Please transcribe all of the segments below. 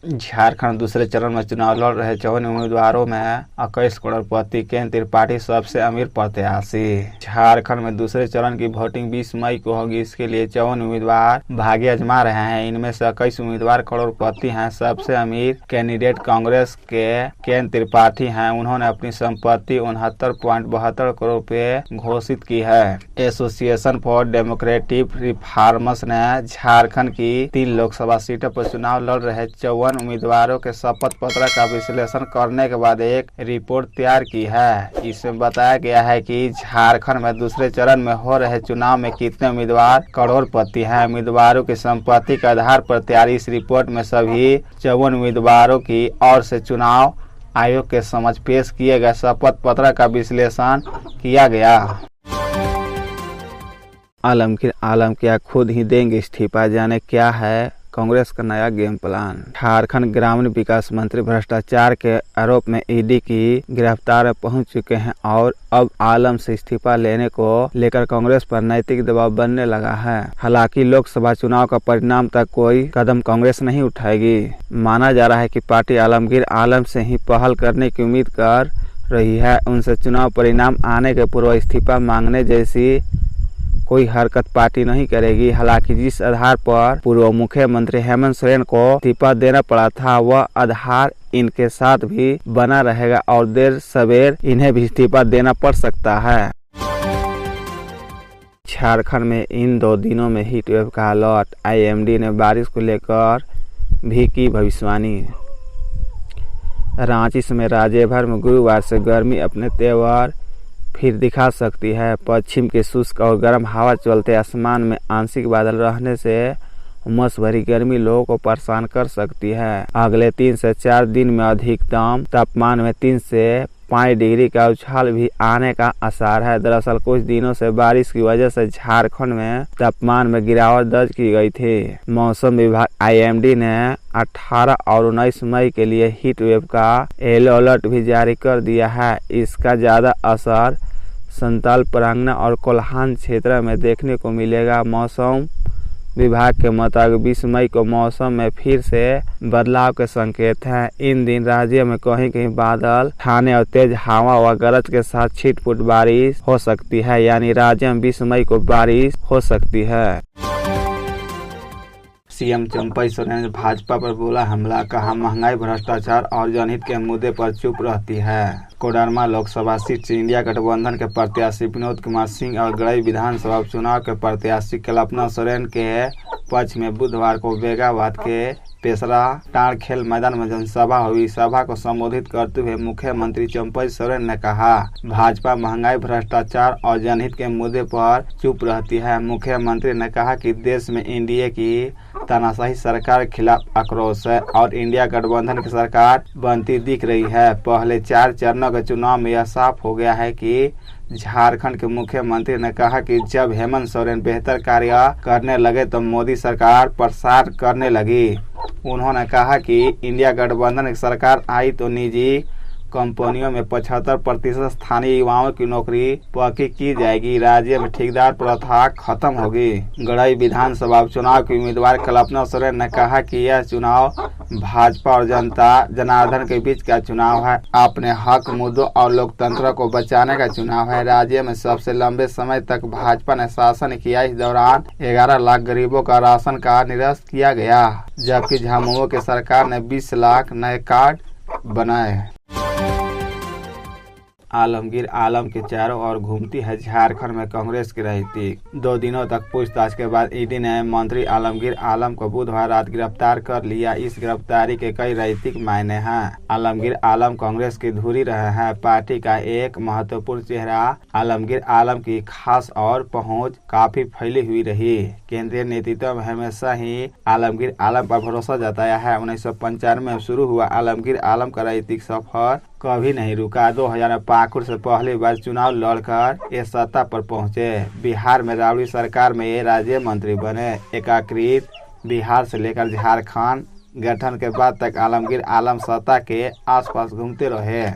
झारखंड दूसरे चरण में चुनाव लड़ रहे 54 उम्मीदवारों में 21 करोड़पति केंद्र त्रिपाठी सबसे अमीर प्रत्याशी। झारखंड में दूसरे चरण की वोटिंग 20 मई को होगी। इसके लिए 54 उम्मीदवार भाग्य आजमा रहे हैं। इनमें से 21 उम्मीदवार करोड़पति हैं। सबसे अमीर कैंडिडेट कांग्रेस के केंद्र त्रिपाठी हैं। उन्होंने अपनी संपत्ति 69.72 करोड़ रुपए घोषित की है। एसोसिएशन फॉर डेमोक्रेटिक रिफॉर्म्स ने झारखंड की 3 लोकसभा सीटों पर चुनाव लड़ रहे 54 उम्मीदवारों के शपथ पत्र का विश्लेषण करने के बाद एक रिपोर्ट तैयार की है। इसमें बताया गया है कि झारखंड में दूसरे चरण में हो रहे चुनाव में कितने उम्मीदवार करोड़पति हैं। उम्मीदवारों की संपत्ति के आधार पर तैयार इस रिपोर्ट में सभी 54 उम्मीदवारों की ओर से चुनाव आयोग के समक्ष पेश किए गए शपथ पत्र का विश्लेषण किया गया। आलमगीर आलम क्या खुद ही देंगे इस्तीफा? जाने क्या है कांग्रेस का नया गेम प्लान। झारखंड ग्रामीण विकास मंत्री भ्रष्टाचार के आरोप में ईडी की गिरफ्तार पहुंच चुके हैं और अब आलम से इस्तीफा लेने को लेकर कांग्रेस पर नैतिक दबाव बनने लगा है। हालांकि लोकसभा चुनाव का परिणाम तक कोई कदम कांग्रेस नहीं उठाएगी। माना जा रहा है कि पार्टी आलमगीर आलम से ही पहल करने की उम्मीद कर रही है। उनसे चुनाव परिणाम आने के पूर्व इस्तीफा मांगने जैसी कोई हरकत पार्टी नहीं करेगी। हालांकि जिस आधार पर पूर्व मुख्यमंत्री हेमंत सोरेन को इस्तीफा देना पड़ा था वह आधार इनके साथ भी बना रहेगा और देर सवेर इन्हें भी इस्तीफा देना पड़ सकता है। झारखंड में इन 2 दिनों में हीट वेव का अलर्ट। आईएमडी ने बारिश को लेकर भी की भविष्यवाणी। रांची समेत राज्य भर में गुरुवार से गर्मी अपने तेवर फिर दिखा सकती है। पश्चिम के शुष्क और गर्म हवा चलते आसमान में आंशिक बादल रहने से उमस भरी गर्मी लोगों को परेशान कर सकती है। अगले 3 से 4 दिन में अधिकतम तापमान में 3 से 5 डिग्री का उछाल भी आने का आसार है। दरअसल कुछ दिनों से बारिश की वजह से झारखंड में तापमान में गिरावट दर्ज की गई थी। मौसम विभाग आईएमडी ने 18 और 19 मई के लिए हीट वेव का येलो अलर्ट भी जारी कर दिया है। इसका ज्यादा असर संताल परगना और कोल्हान क्षेत्र में देखने को मिलेगा। मौसम विभाग के मुताबिक 20 मई को मौसम में फिर से बदलाव के संकेत हैं। इन दिन राज्य में कहीं कहीं बादल छाने और तेज हवा व गरज के साथ छिटपुट बारिश हो सकती है। यानी राज्य में 20 मई को बारिश हो सकती है। सीएम चंपई सोरेन ने भाजपा पर बोला हमला। कहा महंगाई, भ्रष्टाचार और जनहित के मुद्दे पर चुप रहती है। कोडरमा लोकसभा सीट से इंडिया गठबंधन के प्रत्याशी विनोद कुमार सिंह और गढ़ई विधानसभा उपचुनाव के प्रत्याशी कल्पना सोरेन के पक्ष में बुधवार को बेगाबाद के पेशरा टाड़ खेल मैदान में जनसभा हुई। सभा को संबोधित करते हुए मुख्यमंत्री चंपई सोरेन ने कहा भाजपा महंगाई, भ्रष्टाचार और जनहित के मुद्दे पर चुप रहती है। मुख्यमंत्री ने कहा कि देश में एनडीए की तानाशाही सरकार के खिलाफ आक्रोश है और इंडिया गठबंधन की सरकार बनती दिख रही है। पहले 4 चरणों के चुनाव में यह साफ हो गया है कि झारखंड के मुख्यमंत्री ने कहा कि जब हेमंत सोरेन बेहतर कार्य करने लगे तो मोदी सरकार प्रसार करने लगी। उन्होंने कहा कि इंडिया गठबंधन की सरकार आई तो निजी कंपनियों में 75% स्थानीय युवाओं की नौकरी पक्की की जाएगी। राज्य में ठेकेदार प्रथा खत्म होगी। गढ़ई विधानसभा उपचुनाव की उम्मीदवार कल्पना सोरेन ने कहा कि यह चुनाव भाजपा और जनता जनार्दन के बीच का चुनाव है। अपने हक, मुद्दों और लोकतंत्र को बचाने का चुनाव है। राज्य में सबसे लंबे समय तक भाजपा ने शासन किया। इस दौरान 11 लाख गरीबों का राशन कार्ड निरस्त किया गया, जबकि झामुमो की सरकार ने 20 लाख नए कार्ड बनाए। आलमगीर आलम के चारों ओर घूमती है झारखंड में कांग्रेस की राजनीति। 2 दिनों तक पूछताछ के बाद ईडी ने मंत्री आलमगीर आलम को बुधवार रात गिरफ्तार कर लिया। इस गिरफ्तारी के कई राजनीतिक मायने हैं। आलमगीर आलम कांग्रेस की धुरी रहे हैं। पार्टी का एक महत्वपूर्ण चेहरा आलमगीर आलम की खास और पहुंच काफी फैली हुई रही। केंद्रीय नेतृत्व में हमेशा ही आलमगीर आलम पर भरोसा जताया है। 1995 में शुरू हुआ आलमगीर आलम का राजनीतिक सफर कभी नहीं रुका। 2000 में पाकुड़ से पहली बार चुनाव लड़कर ये सत्ता पर पहुंचे। बिहार में राबड़ी सरकार में ये राज्य मंत्री बने। एकीकृत बिहार से लेकर झारखंड गठन के बाद तक आलमगीर आलम सत्ता के आसपास घूमते रहे।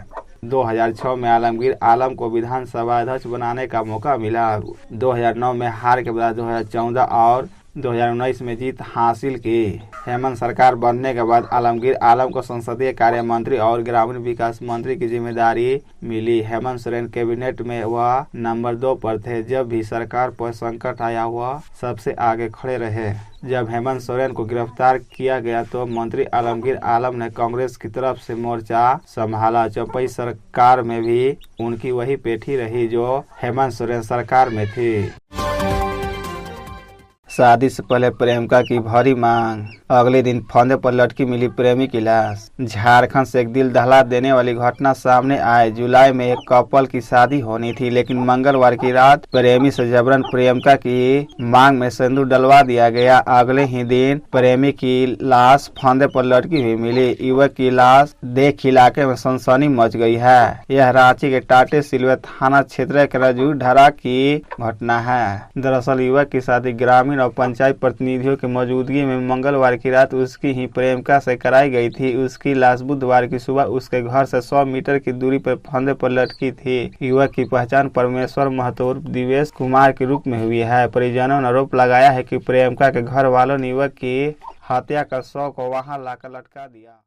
2006 में आलमगीर आलम को विधानसभा अध्यक्ष बनाने का मौका मिला। 2009 में हार के बाद 2014 और 2019 में जीत हासिल की। हेमंत सरकार बनने के बाद आलमगीर आलम को संसदीय कार्य मंत्री और ग्रामीण विकास मंत्री की जिम्मेदारी मिली। हेमंत सोरेन कैबिनेट में वह नंबर 2 पर थे। जब भी सरकार पर संकट आया वह सबसे आगे खड़े रहे। जब हेमंत सोरेन को गिरफ्तार किया गया तो मंत्री आलमगीर आलम ने कांग्रेस की तरफ से मोर्चा संभाला। चौपाई सरकार में भी उनकी वही पेठी रही जो हेमंत सोरेन सरकार में थी। शादी से पहले प्रेमिका की भारी मांग, अगले दिन फंदे पर लटकी मिली प्रेमी की लाश। झारखंड से एक दिल दहला देने वाली घटना सामने आई। जुलाई में एक कपल की शादी होनी थी, लेकिन मंगलवार की रात प्रेमी से जबरन प्रेमिका की मांग में सिंदूर डलवा दिया गया। अगले ही दिन प्रेमी की लाश फंदे पर लटकी हुई मिली। युवक की लाश देख इलाके में सनसनी मच गई है। यह रांची के टाटे सिलवे थाना क्षेत्र के रजू ढरा की घटना है। दरअसल युवक की शादी ग्रामीण और पंचायत प्रतिनिधियों की मौजूदगी में मंगलवार की रात उसकी ही प्रेमिका से कराई गई थी। उसकी लाश बुधवार की सुबह उसके घर से 100 मीटर की दूरी पर फंदे पर लटकी थी। युवक की पहचान परमेश्वर महतो दिवेश कुमार के रूप में हुई है। परिजनों ने आरोप लगाया है कि प्रेमिका के घर वालों ने युवक की हत्या कर शव को वहां लाकर लटका दिया।